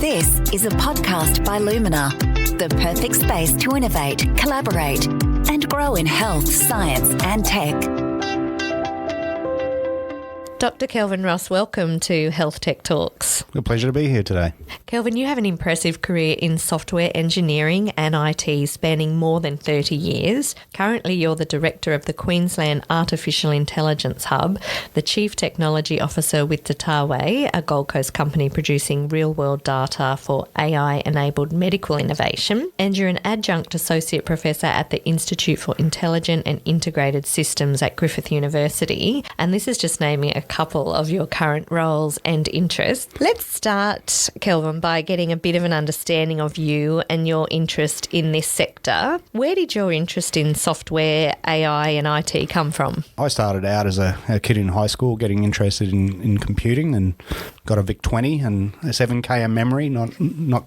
This is a podcast by Lumina, the perfect space to innovate, collaborate, and grow in health, science, and tech. Dr. Kelvin Ross, welcome to Health Tech Talks. A pleasure to be here today. Kelvin, you have an impressive career in software engineering and IT spanning more than 30 years. Currently, you're the Director of the Queensland Artificial Intelligence Hub, the Chief Technology Officer with Dataway, a Gold Coast company producing real-world data for AI-enabled medical innovation, and you're an Adjunct Associate Professor at the Institute for Intelligent and Integrated Systems at Griffith University. And this is just naming a couple of your current roles and interests. Let's start, Kelvin, by getting a bit of an understanding of you and your interest in this sector. Where did your interest in software, AI and IT come from? I started out as a kid in high school getting interested in computing and got a VIC-20 and a 7K memory, not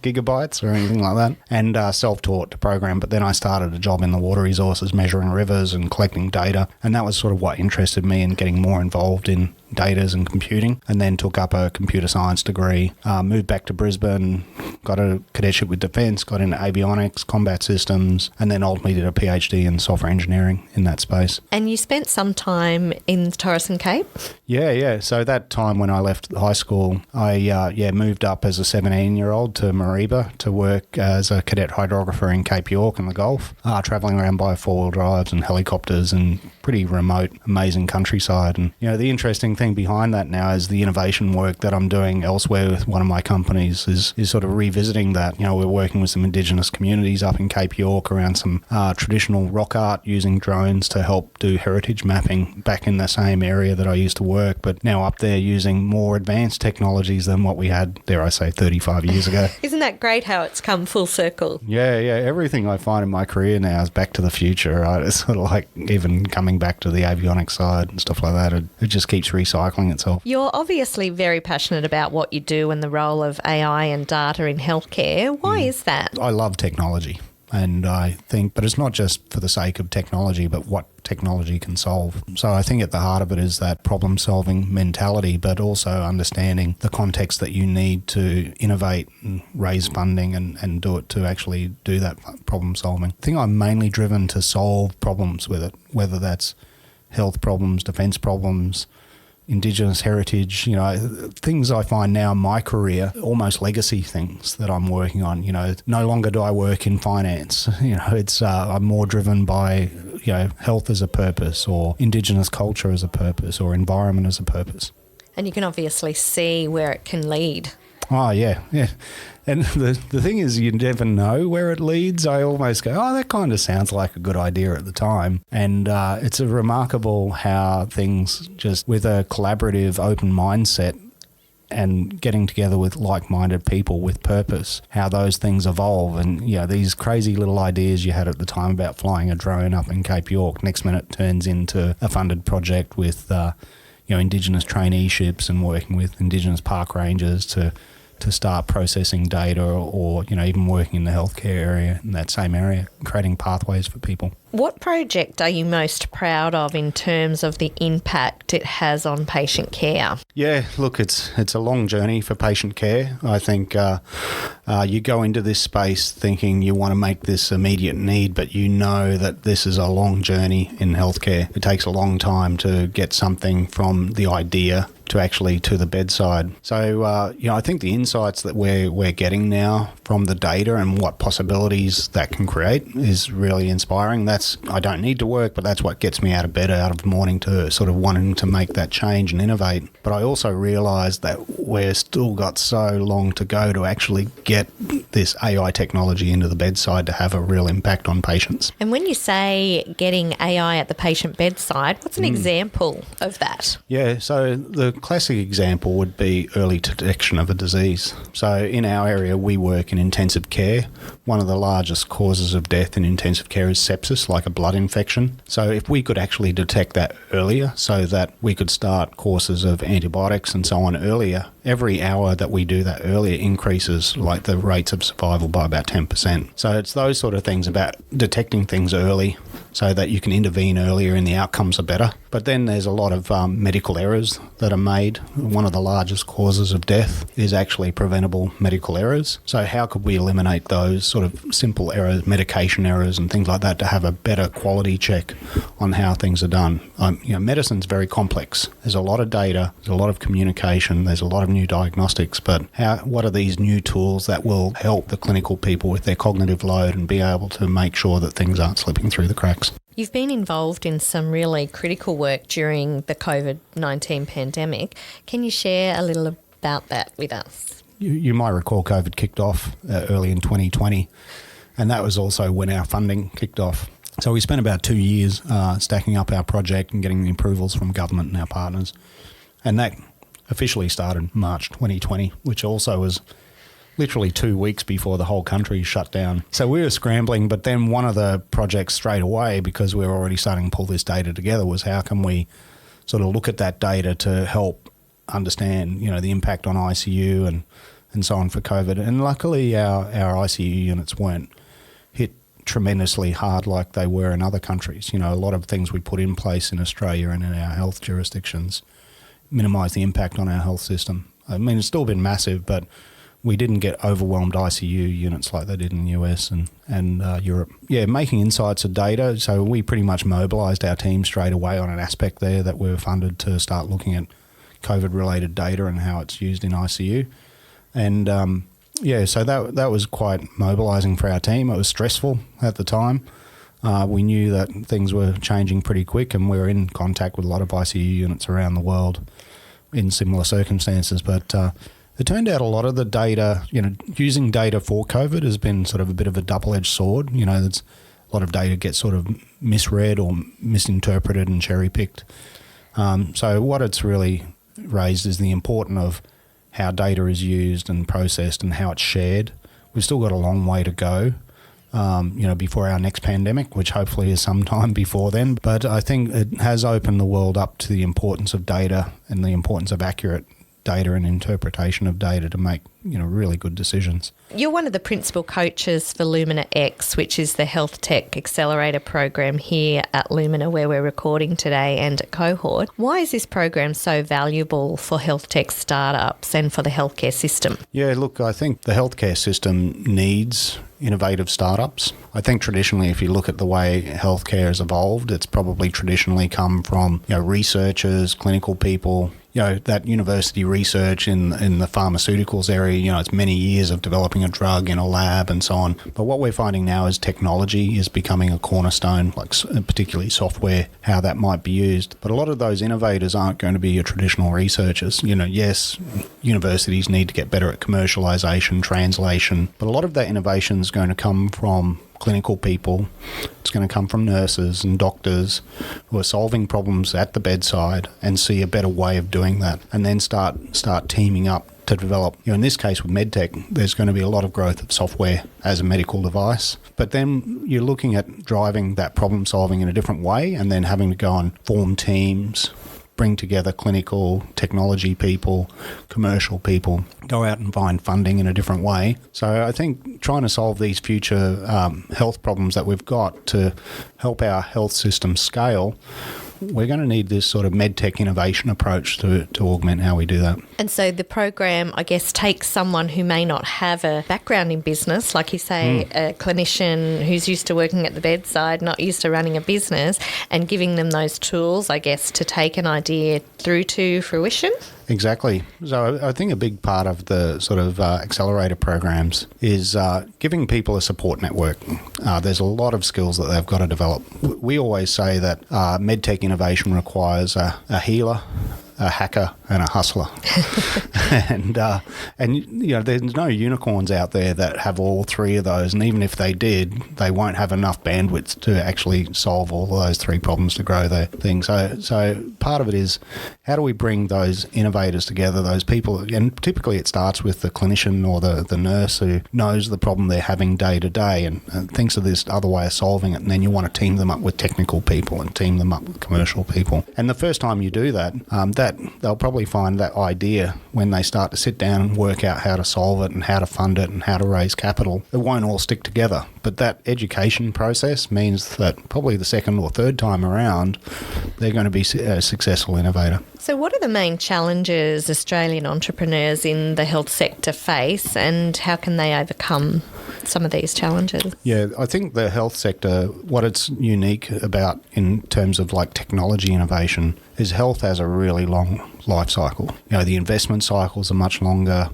gigabytes or anything like that, and self-taught to program. But then I started a job in the water resources, measuring rivers and collecting data, and that was sort of what interested me in getting more involved in data and computing, and then took up a computer science degree, moved back to Brisbane, got a cadetship with Defence, got into avionics, combat systems, and then ultimately did a PhD in software engineering in that space. And you spent some time in Torres and Cape? Yeah. So that time when I left high school, I moved up as a 17-year-old to Mareeba to work as a cadet hydrographer in Cape York in the Gulf, travelling around by four-wheel drives and helicopters and pretty remote, amazing countryside. And, the interesting thing behind that now is the innovation work that I'm doing elsewhere with one of my companies is sort of revisiting that. We're working with some Indigenous communities up in Cape York around some traditional rock art using drones to help do heritage mapping back in the same area that I used to work, but now up there using more advanced technologies than what we had, dare I say, 35 years ago. Isn't that great how it's come full circle? Yeah. Everything I find in my career now is back to the future. Right? It's sort of like even coming back to the avionics side and stuff like that. It just keeps recycling itself. You're obviously very passionate about what you do and the role of AI and data in healthcare. Why is that? I love technology. And I think, but it's not just for the sake of technology, but what technology can solve. So I think at the heart of it is that problem-solving mentality, but also understanding the context that you need to innovate and raise funding and do it to actually do that problem-solving. I think I'm mainly driven to solve problems with it, whether that's health problems, defence problems, Indigenous heritage, things I find now in my career, almost legacy things that I'm working on. No longer do I work in finance. It's I'm more driven by, health as a purpose, or Indigenous culture as a purpose, or environment as a purpose. And you can obviously see where it can lead. Oh, yeah. And the thing is, you never know where it leads. I almost go, that kind of sounds like a good idea at the time. And it's remarkable how things just, with a collaborative, open mindset and getting together with like-minded people with purpose, how those things evolve. And, these crazy little ideas you had at the time about flying a drone up in Cape York, next minute turns into a funded project with Indigenous traineeships and working with Indigenous park rangers to start processing data or even working in the healthcare area, in that same area, creating pathways for people. What project are you most proud of in terms of the impact it has on patient care? Yeah, look, it's a long journey for patient care. I think you go into this space thinking you want to make this immediate need, but you know that this is a long journey in healthcare. It takes a long time to get something from the idea to the bedside. So, I think the insights that we're getting now from the data and what possibilities that can create is really inspiring. I don't need to work, but that's what gets me out of bed, out of the morning, to sort of wanting to make that change and innovate. But I also realise that we're still got so long to go to actually get this AI technology into the bedside to have a real impact on patients. And when you say getting AI at the patient bedside, what's an example of that? Yeah, so the classic example would be early detection of a disease. So in our area, we work in intensive care. One of the largest causes of death in intensive care is sepsis, like a blood infection. So if we could actually detect that earlier so that we could start courses of antibiotics and so on earlier, every hour that we do that earlier increases like the rates of survival by about 10%. So it's those sort of things about detecting things early so that you can intervene earlier and the outcomes are better. But then there's a lot of medical errors that are made. One of the largest causes of death is actually preventable medical errors. So how could we eliminate those sort of simple errors, medication errors and things like that, to have a better quality check on how things are done? Medicine's very complex. There's a lot of data, there's a lot of communication, there's a lot of new diagnostics, but what are these new tools that will help the clinical people with their cognitive load and be able to make sure that things aren't slipping through the cracks? You've been involved in some really critical work during the COVID-19 pandemic. Can you share a little about that with us? You might recall COVID kicked off early in 2020, and that was also when our funding kicked off. So we spent about 2 years stacking up our project and getting the approvals from government and our partners. And that officially started March 2020, which also was literally 2 weeks before the whole country shut down. So we were scrambling, but then one of the projects straight away, because we were already starting to pull this data together, was how can we sort of look at that data to help understand, the impact on ICU and so on for COVID. And luckily our ICU units weren't hit tremendously hard like they were in other countries. A lot of things we put in place in Australia and in our health jurisdictions minimise the impact on our health system. I mean, it's still been massive, but we didn't get overwhelmed ICU units like they did in the US and Europe. Yeah, making insights of data. So we pretty much mobilised our team straight away on an aspect there that we were funded to start looking at COVID-related data and how it's used in ICU. And so that was quite mobilising for our team. It was stressful at the time. We knew that things were changing pretty quick, and we were in contact with a lot of ICU units around the world in similar circumstances. But it turned out a lot of the data, using data for COVID has been sort of a bit of a double-edged sword. There's a lot of data gets sort of misread or misinterpreted and cherry-picked. So what it's really raised is the importance of how data is used and processed and how it's shared. We've still got a long way to go, before our next pandemic, which hopefully is sometime before then. But I think it has opened the world up to the importance of data and the importance of accurate data and interpretation of data to make, really good decisions. You're one of the principal coaches for Lumina X, which is the health tech accelerator program here at Lumina, where we're recording today, and at Cohort. Why is this program so valuable for health tech startups and for the healthcare system? Yeah, look, I think the healthcare system needs innovative startups. I think traditionally, if you look at the way healthcare has evolved, it's probably traditionally come from researchers, clinical people. That university research in the pharmaceuticals area, it's many years of developing a drug in a lab and so on. But what we're finding now is technology is becoming a cornerstone, like particularly software, how that might be used. But a lot of those innovators aren't going to be your traditional researchers. Yes, universities need to get better at commercialization, translation, but a lot of that innovation is going to come from clinical people. It's going to come from nurses and doctors who are solving problems at the bedside and see a better way of doing that, and then start teaming up to develop. In this case with medtech, there's going to be a lot of growth of software as a medical device, but then you're looking at driving that problem solving in a different way, and then having to go and form teams, bring together clinical, technology people, commercial people, go out and find funding in a different way. So I think trying to solve these future health problems that we've got to help our health system scale, we're going to need this sort of medtech innovation approach to augment how we do that. And so the program, I guess, takes someone who may not have a background in business, like you say, a clinician who's used to working at the bedside, not used to running a business, and giving them those tools, I guess, to take an idea through to fruition. Exactly. So I think a big part of the sort of accelerator programs is giving people a support network. There's a lot of skills that they've got to develop. We always say that medtech innovation requires a healer, a hacker and a hustler. and there's no unicorns out there that have all three of those, and even if they did, they won't have enough bandwidth to actually solve all of those three problems to grow their thing. So part of it is, how do we bring those innovators together, those people, and typically it starts with the clinician or the nurse who knows the problem they're having day to day and thinks of this other way of solving it, and then you want to team them up with technical people and team them up with commercial people. And the first time you do that, they'll probably find that idea when they start to sit down and work out how to solve it and how to fund it and how to raise capital. It won't all stick together. But that education process means that probably the second or third time around, they're going to be a successful innovator. So what are the main challenges Australian entrepreneurs in the health sector face, and how can they overcome some of these challenges? Yeah, I think the health sector, what it's unique about in terms of like technology innovation is health has a really long life cycle. You know, the investment cycles are much longer.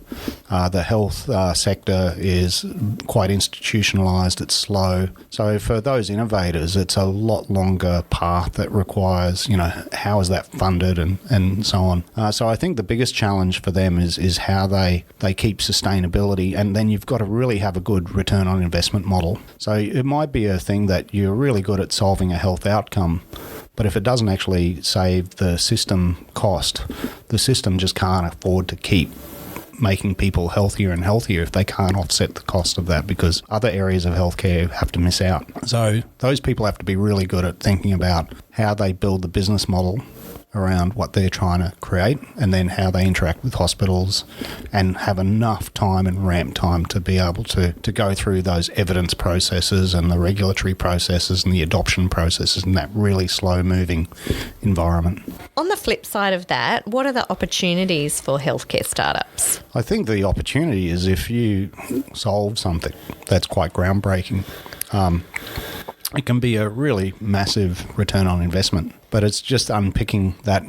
The health sector is quite institutionalised. It's slow. So for those innovators, it's a lot longer path that requires, you know, how is that funded and so on. So I think the biggest challenge for them is how they keep sustainability, and then you've got to really have a good return on investment model. So it might be a thing that you're really good at solving a health outcome, but if it doesn't actually save the system cost, the system just can't afford to keep making people healthier and healthier if they can't offset the cost of that, because other areas of healthcare have to miss out. So those people have to be really good at thinking about how they build the business model around what they're trying to create, and then how they interact with hospitals, and have enough time and ramp time to be able to go through those evidence processes and the regulatory processes and the adoption processes in that really slow-moving environment. On the flip side of that, what are the opportunities for healthcare startups? I think the opportunity is if you solve something that's quite groundbreaking, it can be a really massive return on investment. But it's just unpicking that,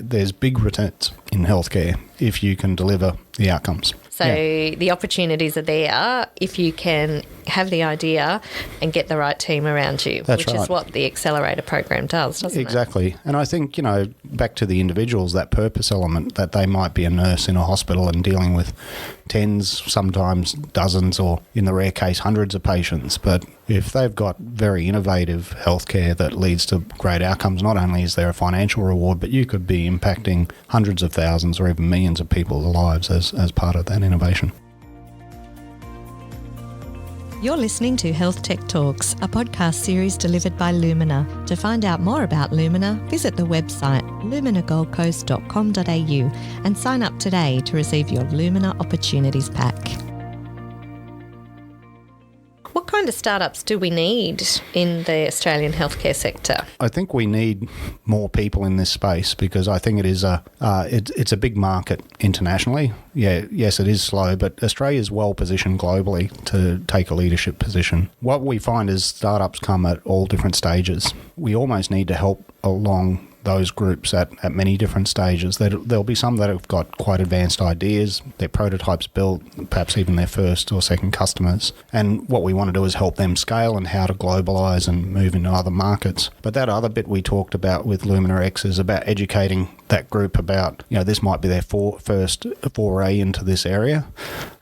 there's big returns in healthcare if you can deliver the outcomes. So the opportunities are there if you can have the idea and get the right team around you, That's which right. is what the Accelerator program does, doesn't it? Exactly. And I think, back to the individuals, that purpose element, that they might be a nurse in a hospital and dealing with tens, sometimes dozens, or in the rare case, hundreds of patients. But if they've got very innovative healthcare that leads to great outcomes, not only is there a financial reward, but you could be impacting hundreds of thousands or even millions of people's lives as part of that innovation. You're listening to Health Tech Talks, a podcast series delivered by Lumina. To find out more about Lumina, visit the website luminagoldcoast.com.au and sign up today to receive your Lumina Opportunities Pack. What kind of startups do we need in the Australian healthcare sector? I think we need more people in this space, because I think it is it's a big market internationally. Yes, it is slow, but Australia is well positioned globally to take a leadership position. What we find is startups come at all different stages. We almost need to help along those groups at many different stages. There'll be some that have got quite advanced ideas, their prototypes built, perhaps even their first or second customers. And what we want to do is help them scale and how to globalise and move into other markets. But that other bit we talked about with Lumina X is about educating that group about, this might be their first foray into this area.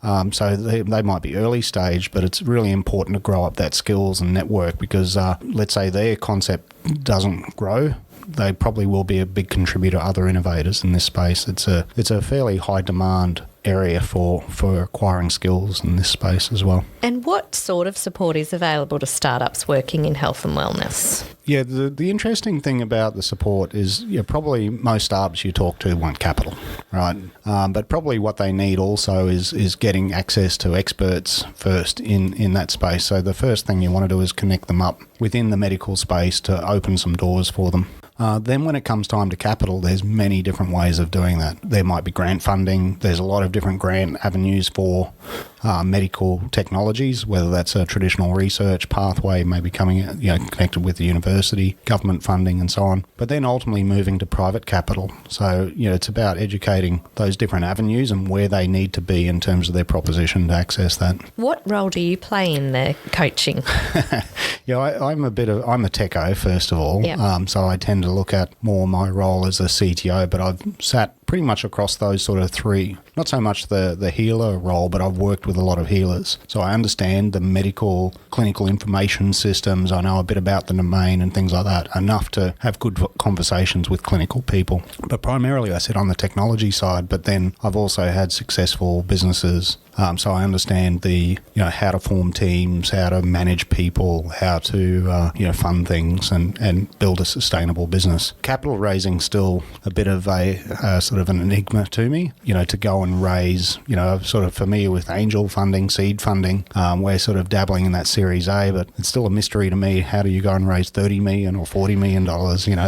So they might be early stage, but it's really important to grow up that skills and network, because let's say their concept doesn't grow, they probably will be a big contributor to other innovators in this space. It's a fairly high demand area for acquiring skills in this space as well. And what sort of support is available to startups working in health and wellness? Yeah, the interesting thing about the support is probably most startups you talk to want capital, right? But probably what they need also is getting access to experts first in that space. So the first thing you want to do is connect them up within the medical space to open some doors for them. Then when it comes time to capital, there's many different ways of doing that. There might be grant funding. There's a lot of different grant avenues for medical technologies, whether that's a traditional research pathway, maybe coming connected with the university, government funding and so on. But then ultimately moving to private capital. So, it's about educating those different avenues and where they need to be in terms of their proposition to access that. What role do you play in the coaching? I'm a techo, first of all. Yeah. So I tend to look at more my role as a CTO, but I've sat pretty much across those sort of three. Not so much the healer role, but I've worked with a lot of healers. So I understand the medical, clinical information systems. I know a bit about the domain and things like that, enough to have good conversations with clinical people. But primarily I sit on the technology side, but then I've also had successful businesses So I understand how to form teams, how to manage people, how to fund things and build a sustainable business. Capital raising still a bit of a sort of an enigma to me. To go and raise. I'm sort of familiar with angel funding, seed funding. We're sort of dabbling in that Series A, but it's still a mystery to me. How do you go and raise $30 million or $40 million?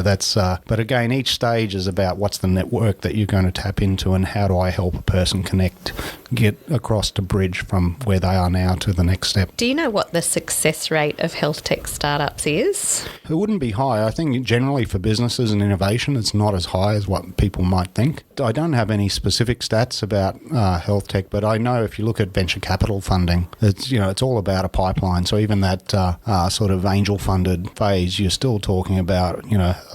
That's. But again, each stage is about what's the network that you're going to tap into, and how do I help a person connect, get across to bridge from where they are now to the next step. Do you know what the success rate of health tech startups is? It wouldn't be high. I think generally for businesses and innovation, it's not as high as what people might think. I don't have any specific stats about health tech, but I know if you look at venture capital funding, it's all about a pipeline. So even that sort of angel funded phase, you're still talking about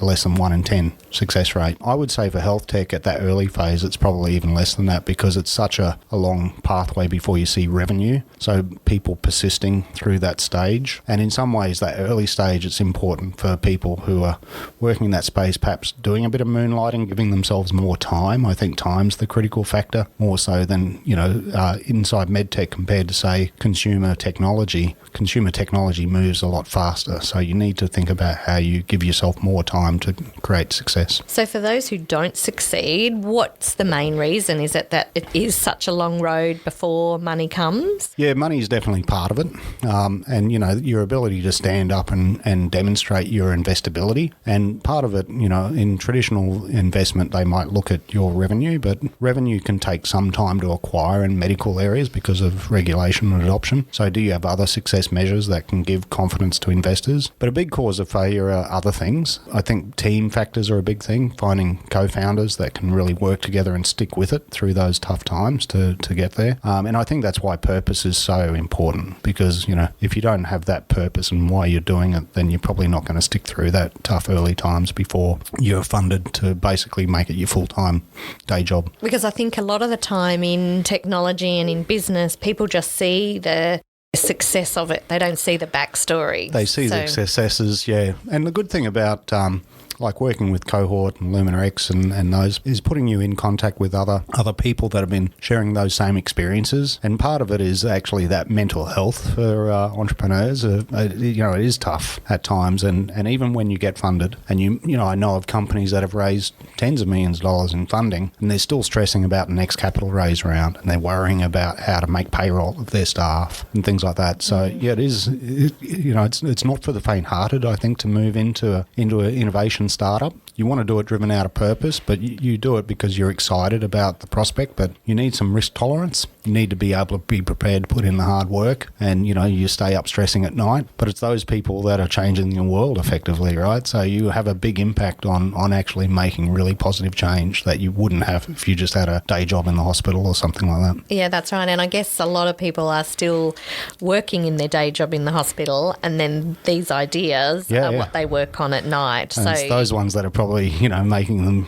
less than 1 in 10 success rate. I would say for health tech at that early phase, it's probably even less than that, because it's such a long pathway before you see revenue. So people persisting through that stage, and in some ways that early stage, it's important for people who are working in that space, perhaps doing a bit of moonlighting, giving themselves more time. I think time's the critical factor, more so than inside medtech compared to, say, consumer technology. Consumer technology moves a lot faster, so you need to think about how you give yourself more time to create success. So for those who don't succeed, what's the main reason? Is it that it is such a long road before money comes? Yeah, money is definitely part of it. And your ability to stand up and demonstrate your investability. And part of it, in traditional investment, they might look at your revenue, but revenue can take some time to acquire in medical areas because of regulation and adoption. So do you have other success measures that can give confidence to investors? But a big cause of failure are other things. I think team factors are a big thing, finding co-founders that can really work together and stick with it through those tough times to get there. And I think that's why purpose is so important, because, if you don't have that purpose and why you're doing it, then you're probably not going to stick through that tough early times before you're funded to basically make it your full-time day job. Because I think a lot of the time in technology and in business, people just see the success of it. They don't see the backstory. They see the successes, yeah. And the good thing about like working with Cohort and Lumina X and those, is putting you in contact with other people that have been sharing those same experiences. And part of it is actually that mental health for entrepreneurs. It is tough at times, and even when you get funded, and I know of companies that have raised tens of millions of dollars in funding, and they're still stressing about the next capital raise round, and they're worrying about how to make payroll of their staff and things like that. So yeah, it's not for the faint-hearted, I think, to move into an innovation startup. You want to do it driven out of purpose, but you do it because you're excited about the prospect, but you need some risk tolerance. You need to be able to be prepared to put in the hard work, and you stay up stressing at night. But it's those people that are changing your world effectively, right? So you have a big impact on actually making really positive change that you wouldn't have if you just had a day job in the hospital or something like that. Yeah, that's right. And I guess a lot of people are still working in their day job in the hospital, and then these ideas are what they work on at night. And so it's those ones that are probably making them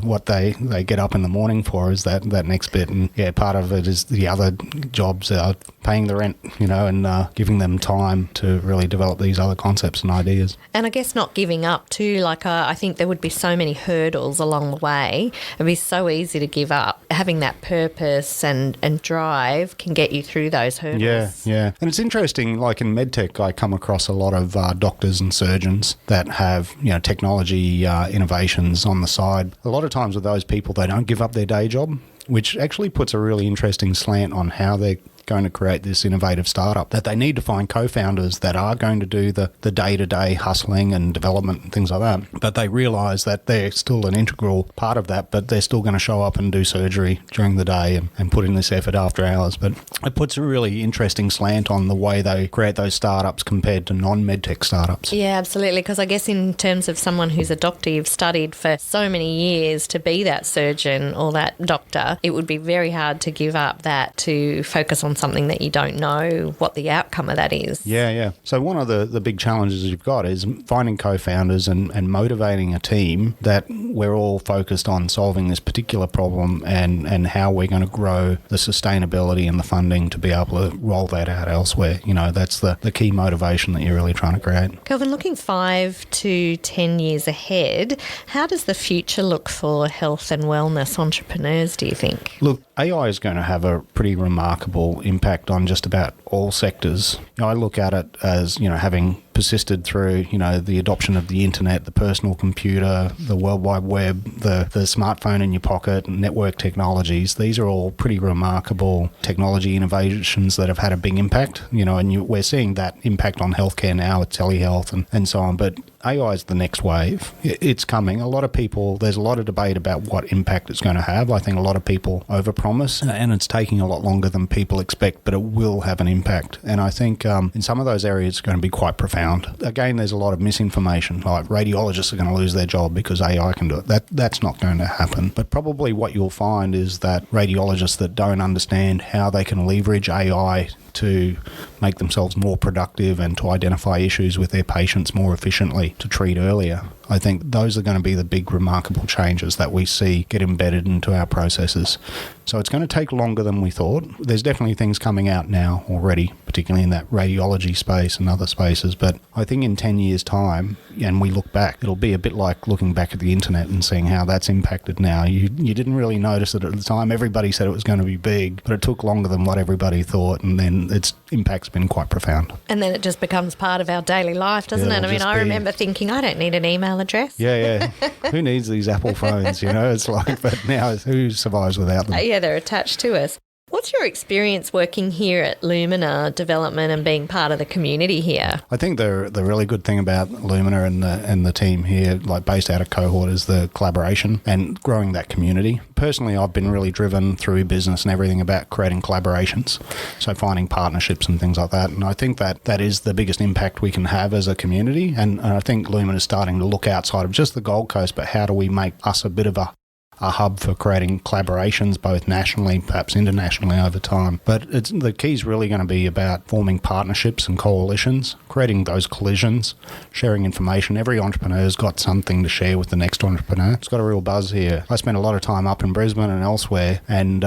what they get up in the morning for is that next bit. And part of it is the other jobs are paying the rent, and giving them time to really develop these other concepts and ideas. And I guess not giving up too. Like I think there would be so many hurdles along the way. It'd be so easy to give up. Having that purpose and drive can get you through those hurdles. Yeah. And it's interesting, like in medtech, I come across a lot of doctors and surgeons that have technology innovations on the side. A lot of times with those people, they don't give up their day job, which actually puts a really interesting slant on how they're going to create this innovative startup, that they need to find co-founders that are going to do the day-to-day hustling and development and things like that. But they realise that they're still an integral part of that, but they're still going to show up and do surgery during the day and put in this effort after hours. But it puts a really interesting slant on the way they create those startups compared to non-medtech startups. Yeah, absolutely. Because I guess in terms of someone who's a doctor, you've studied for so many years to be that surgeon or that doctor, it would be very hard to give up that to focus on on something that you don't know what the outcome of that is. Yeah. So one of the big challenges you've got is finding co-founders and motivating a team that we're all focused on solving this particular problem and how we're going to grow the sustainability and the funding to be able to roll that out elsewhere. That's the key motivation that you're really trying to create. Kelvin, looking 5 to 10 years ahead, how does the future look for health and wellness entrepreneurs, do you think? Look, AI is going to have a pretty remarkable impact on just about all sectors. I look at it as, having persisted through, the adoption of the internet, the personal computer, the World Wide Web, the smartphone in your pocket, and network technologies. These are all pretty remarkable technology innovations that have had a big impact, and we're seeing that impact on healthcare now with telehealth and so on. But AI is the next wave. It's coming. There's a lot of debate about what impact it's going to have. I think a lot of people overpromise, and it's taking a lot longer than people expect, but it will have an impact. And I think in some of those areas, it's going to be quite profound. Again, there's a lot of misinformation, like radiologists are going to lose their job because AI can do it. That's not going to happen. But probably what you'll find is that radiologists that don't understand how they can leverage AI to make themselves more productive and to identify issues with their patients more efficiently, to treat earlier. I think those are going to be the big remarkable changes that we see get embedded into our processes. So it's going to take longer than we thought. There's definitely things coming out now already, particularly in that radiology space and other spaces. But I think in 10 years' time, and we look back, it'll be a bit like looking back at the internet and seeing how that's impacted now. You didn't really notice it at the time. Everybody said it was going to be big, but it took longer than what everybody thought, and then its impact's been quite profound. And then it just becomes part of our daily life, doesn't it? I mean, I remember thinking, I don't need an email address. Yeah. Who needs these Apple phones, It's like, but now who survives without them? Yeah, they're attached to us. What's your experience working here at Lumina Development and being part of the community here? I think the really good thing about Lumina and the team here, like based out of Cohort, is the collaboration and growing that community. Personally, I've been really driven through business and everything about creating collaborations, so finding partnerships and things like that. And I think that is the biggest impact we can have as a community. And I think Lumina is starting to look outside of just the Gold Coast, but how do we make us a bit of a hub for creating collaborations, both nationally, perhaps internationally over time. But the key is really going to be about forming partnerships and coalitions, creating those collisions, sharing information. Every entrepreneur's got something to share with the next entrepreneur. It's got a real buzz here. I spend a lot of time up in Brisbane and elsewhere, and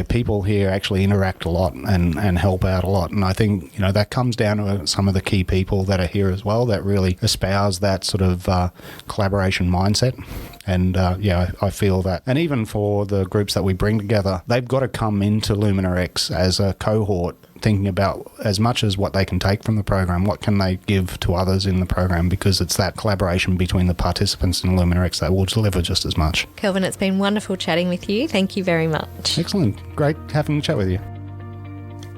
people here actually interact a lot and help out a lot. And I think, that comes down to some of the key people that are here as well that really espouse that sort of collaboration mindset. And I feel that. And even for the groups that we bring together, they've got to come into Lumina X as a cohort, thinking about as much as what they can take from the program, what can they give to others in the program, because it's that collaboration between the participants in Lumina X that will deliver just as much. Kelvin, it's been wonderful chatting with you. Thank you very much. Excellent. Great having a chat with you.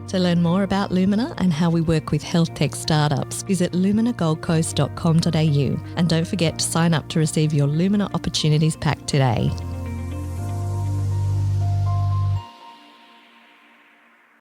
To learn more about Lumina and how we work with health tech startups, visit luminagoldcoast.com.au and don't forget to sign up to receive your Lumina Opportunities Pack today.